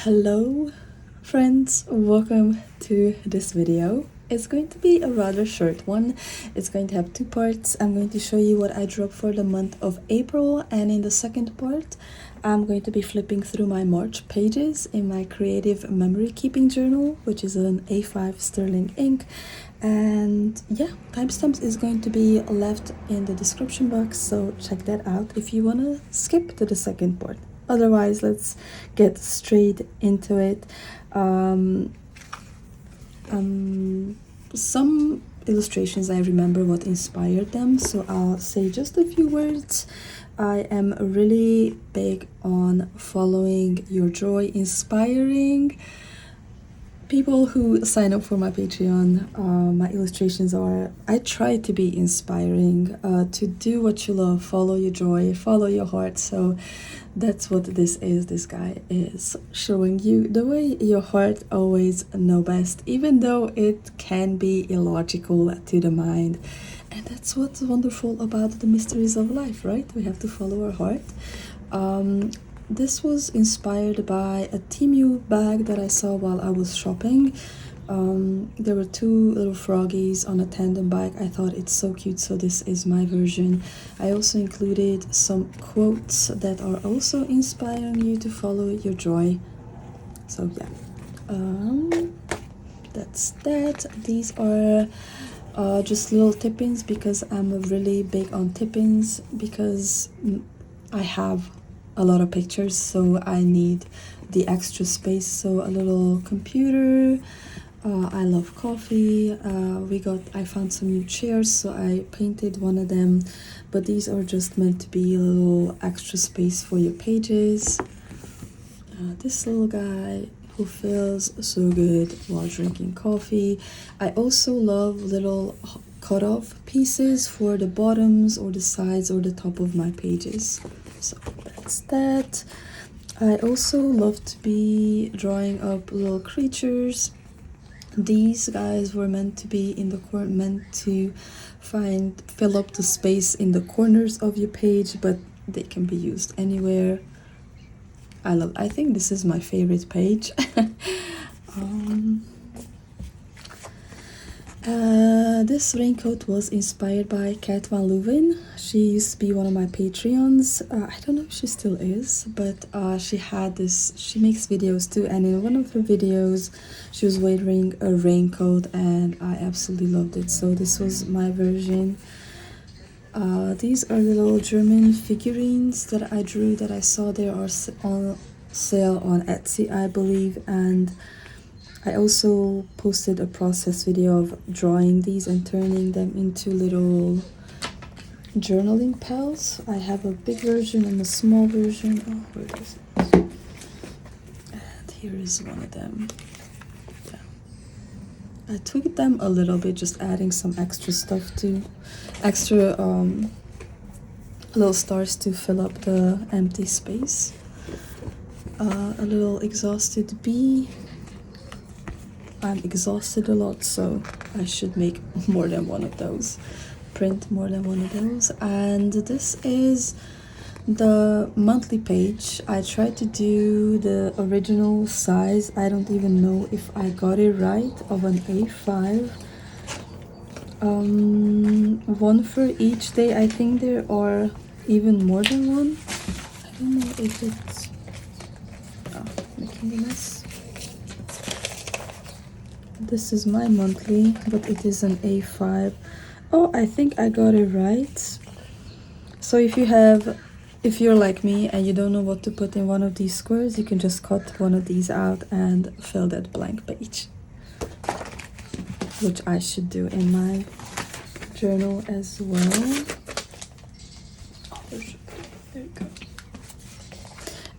Hello friends, welcome to this video. It's going to be a rather short one. It's going to have two parts. I'm going to show you what I drew up for the month of April, and in the second part I'm going to be flipping through my March pages in my creative memory keeping journal, which is an A5 sterling ink. And yeah, timestamps is going to be left in the description box, so check that out if you want to skip to the second part. Otherwise, let's get straight into it. Some illustrations I remember what inspired them, so I'll say just a few words. I am really big on following your joy, inspiring people who sign up for my Patreon. My illustrations are, I try to be inspiring, to do what you love, follow your joy, follow your heart. So that's what this is. This guy is showing you the way your heart always know best, even though it can be illogical to the mind. And that's what's wonderful about the mysteries of life, right? We have to follow our heart. This was inspired by a Temu bag that I saw while I was shopping. There were two little froggies on a tandem bike. I thought it's so cute, so this is my version. I also included some quotes that are also inspiring you to follow your joy. So yeah, that's that. These are just little tip-ins because I'm really big on tip-ins, because I have a lot of pictures, so I need the extra space. So a little computer. I love coffee. I found some new chairs, so I painted one of them, but these are just meant to be a little extra space for your pages. This little guy who feels so good while drinking coffee. I also love little cut off pieces for the bottoms or the sides or the top of my pages. So that's that. I also love to be drawing up little creatures. These guys were meant to be in the corner, meant to fill up the space in the corners of your page, but they can be used anywhere. I think this is my favorite page. This raincoat was inspired by Kat Van Leuven. She used to be one of my Patreons. I don't know if she still is, but she makes videos too, and in one of her videos she was wearing a raincoat and I absolutely loved it, so this was my version. These are little German figurines that I drew that I saw they are on sale on Etsy, I believe, and I also posted a process video of drawing these and turning them into little journaling pals. I have a big version and a small version. Oh, where is it? And here is one of them. Yeah. I tweaked them a little bit, just adding some extra stuff to, extra little stars to fill up the empty space. A little exhausted bee. I'm exhausted a lot, so I should make more than one of those, print more than one of those. And this is the monthly page. I tried to do the original size. I don't even know if I got it right, of an A5. One for each day. I think there are even more than one. I don't know if it's making a mess. This is my monthly, but it is an A5. Oh, I think I got it right. So if you're like me and you don't know what to put in one of these squares, you can just cut one of these out and fill that blank page, which I should do in my journal as well. Oh, there you go.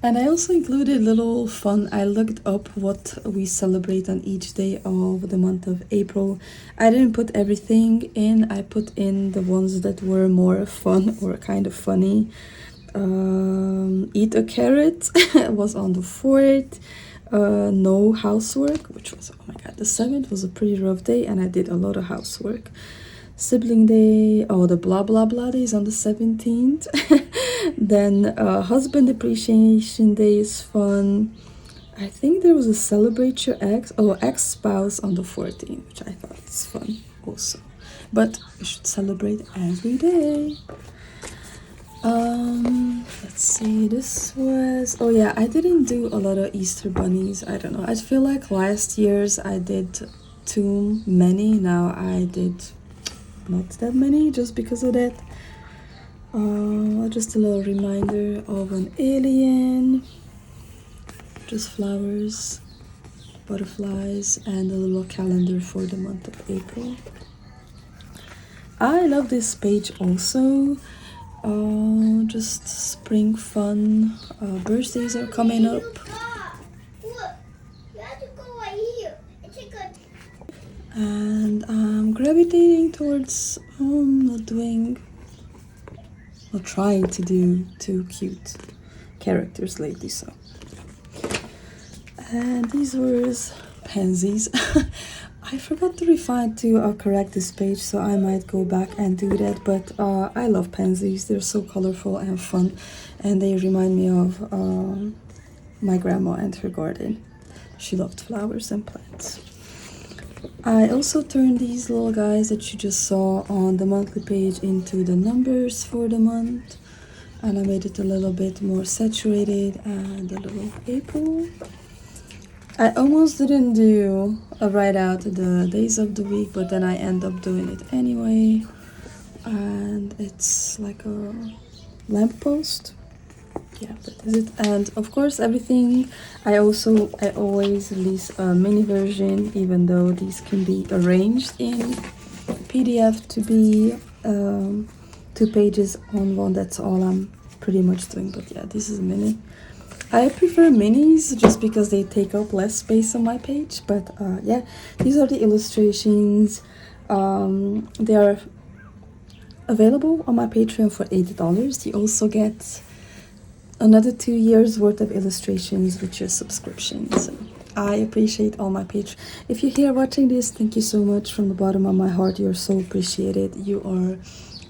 And I also included little fun. I looked up what we celebrate on each day of the month of April. I didn't put everything in. I put in the ones that were more fun or kind of funny. Eat a carrot was on the 4th. No housework, which was, oh my god, the 7th was a pretty rough day and I did a lot of housework. Sibling day, oh, the blah blah blah day is on the 17th. Then husband appreciation day is fun. I think there was a celebrate your ex-spouse on the 14th, which I thought was fun also. But you should celebrate every day. Let's see, this was, oh yeah, I didn't do a lot of Easter bunnies. I don't know, I feel like last year's I did too many. Now I did not that many just because of that. Just a little reminder of an alien, just flowers, butterflies, and a little calendar for the month of April. I love this page also. Just spring fun. Birthdays are coming up. And I'm gravitating towards not trying to do too cute characters lately, so. And these were pansies. I forgot to correct this page, so I might go back and do that. But I love pansies. They're so colorful and fun, and they remind me of my grandma and her garden. She loved flowers and plants. I also turned these little guys that you just saw on the monthly page into the numbers for the month, and I made it a little bit more saturated and a little April. I almost didn't write out the days of the week, but then I end up doing it anyway. And it's like a lamppost. Yeah, that is it. And of course, everything I always release a mini version, even though these can be arranged in PDF to be 2 pages on one. That's all I'm pretty much doing. But yeah, this is a mini. I prefer minis just because they take up less space on my page. But yeah, these are the illustrations. They are available on my Patreon for $80. You also get another 2 years worth of illustrations with your subscription. So I appreciate all my patrons. If you're here watching this, thank you so much from the bottom of my heart. You're so appreciated. You are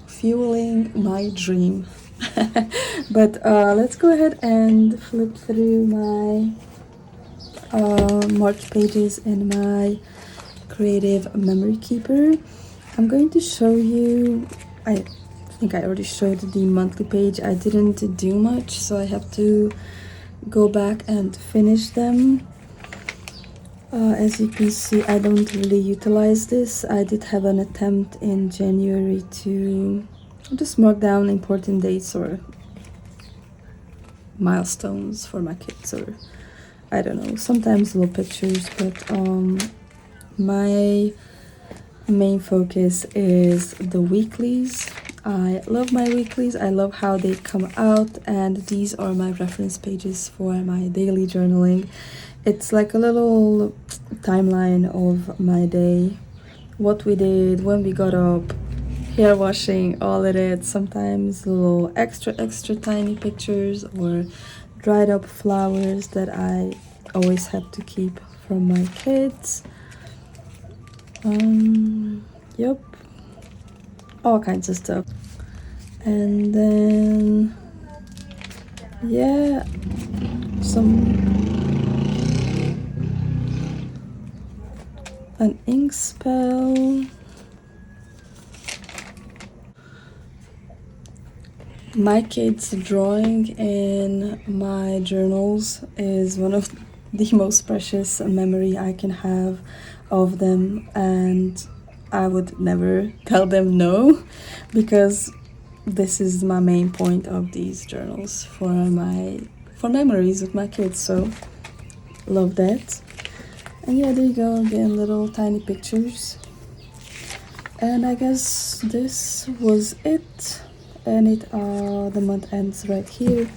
fueling my dream. But let's go ahead and flip through my marked pages in my creative memory keeper. I'm going to show you, I think I already showed the monthly page. I didn't do much, so I have to go back and finish them. As you can see, I don't really utilize this. I did have an attempt in January to just mark down important dates or milestones for my kids, or I don't know, sometimes little pictures, but my main focus is the weeklies. I love my weeklies. I love how they come out, and these are my reference pages for my daily journaling. It's like a little timeline of my day, what we did, when we got up, hair washing, all of it. Sometimes little extra tiny pictures or dried up flowers that I always have to keep from my kids. Yep, all kinds of stuff. And then yeah, an ink spell. My kids' drawing in my journals is one of the most precious memory I can have of them, and I would never tell them no, because this is my main point of these journals for memories with my kids. So love that. And yeah, there you go, again, little tiny pictures. And I guess this was it. And the month ends right here.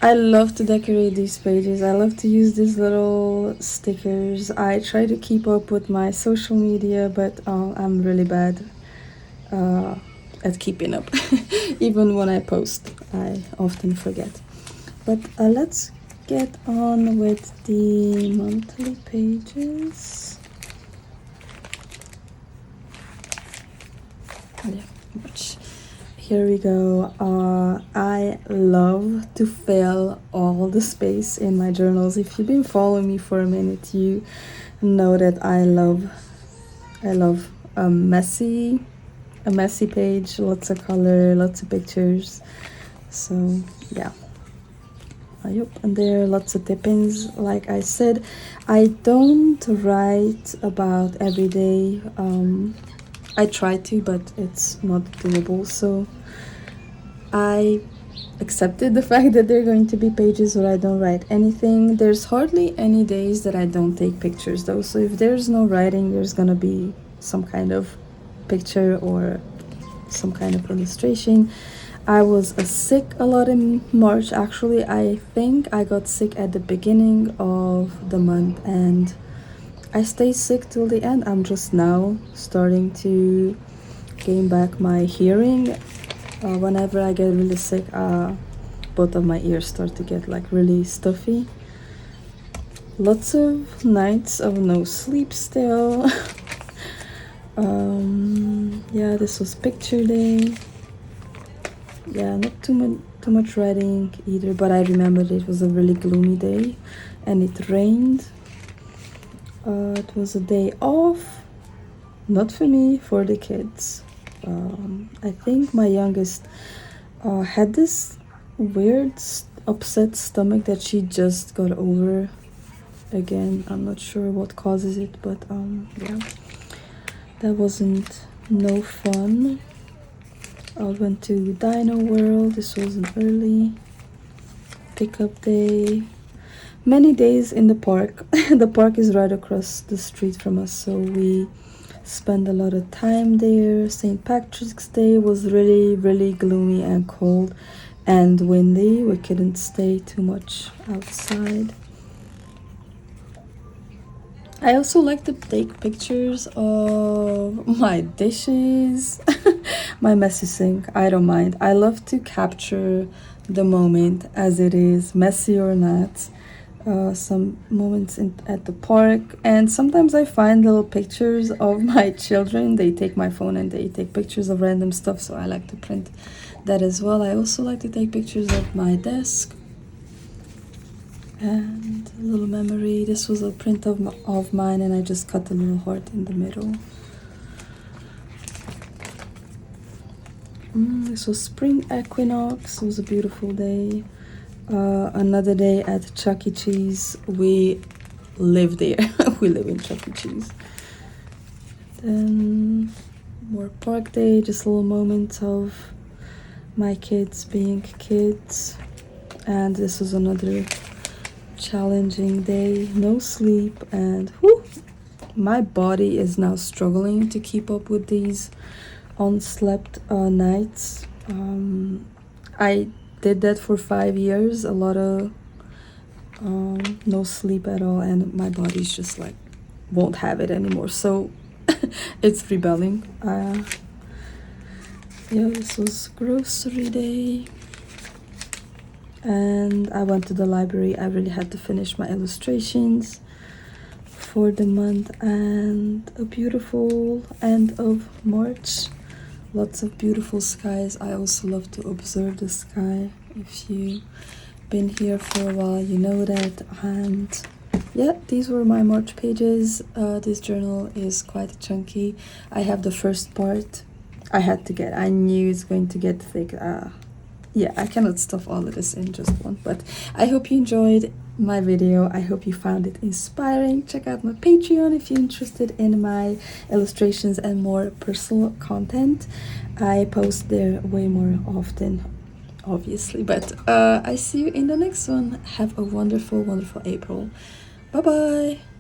I love to decorate these pages. I love to use these little stickers. I try to keep up with my social media, but I'm really bad at keeping up. Even when I post, I often forget. But let's get on with the monthly pages. Oh, yeah, much. here we go. I love to fill all the space in my journals. If you've been following me for a minute, you know that I love a messy page, lots of color, lots of pictures. So yeah. Yep, and there are lots of tip-ins. Like I said, I don't write about every day. I try to, but it's not doable. So I accepted the fact that there are going to be pages where I don't write anything. There's hardly any days that I don't take pictures though. So if there's no writing, there's gonna be some kind of picture or some kind of illustration. I was sick a lot in March. Actually, I think I got sick at the beginning of the month and I stayed sick till the end. I'm just now starting to gain back my hearing. Whenever I get really sick, both of my ears start to get like really stuffy. Lots of nights of no sleep still. Yeah, this was picture day. Yeah, not too much writing either, but I remember it was a really gloomy day and it rained. It was a day off, not for me, for the kids. I think my youngest had this weird upset stomach that she just got over again. I'm not sure what causes it, but yeah, that wasn't no fun. I went to Dino World. This was an early pickup day. Many days in the park. The park is right across the street from us, so we spend a lot of time there. St. Patrick's Day was really gloomy and cold and windy. We couldn't stay too much outside. I also like to take pictures of my dishes, my messy sink. I don't mind. I love to capture the moment as it is, messy or not. Some moments at the park, and sometimes I find little pictures of my children. They take my phone and they take pictures of random stuff, so I like to print that as well. I also like to take pictures of my desk. And a little memory. This was a print of mine, and I just cut a little heart in the middle. This was spring equinox. It was a beautiful day. Another day at Chuck E. Cheese. We live there. We live in Chuck E. Cheese. Then more park day. Just little moments of my kids being kids. And this was another challenging day, no sleep, and whew, my body is now struggling to keep up with these unslept nights. I did that for 5 years, a lot of no sleep at all, and my body's just like won't have it anymore, so it's rebelling. Yeah, this was grocery day. And I went to the library. I really had to finish my illustrations for the month, and a beautiful end of March. Lots of beautiful skies. I also love to observe the sky. If you've been here for a while, you know that. And yeah, these were my March pages. This journal is quite chunky. I have the first part. I knew it's going to get thick. Yeah, I cannot stuff all of this in just one, but I hope you enjoyed my video. I hope you found it inspiring. Check out my Patreon if you're interested in my illustrations and more personal content. I post there way more often, obviously, but I see you in the next one. Have a wonderful April. Bye bye.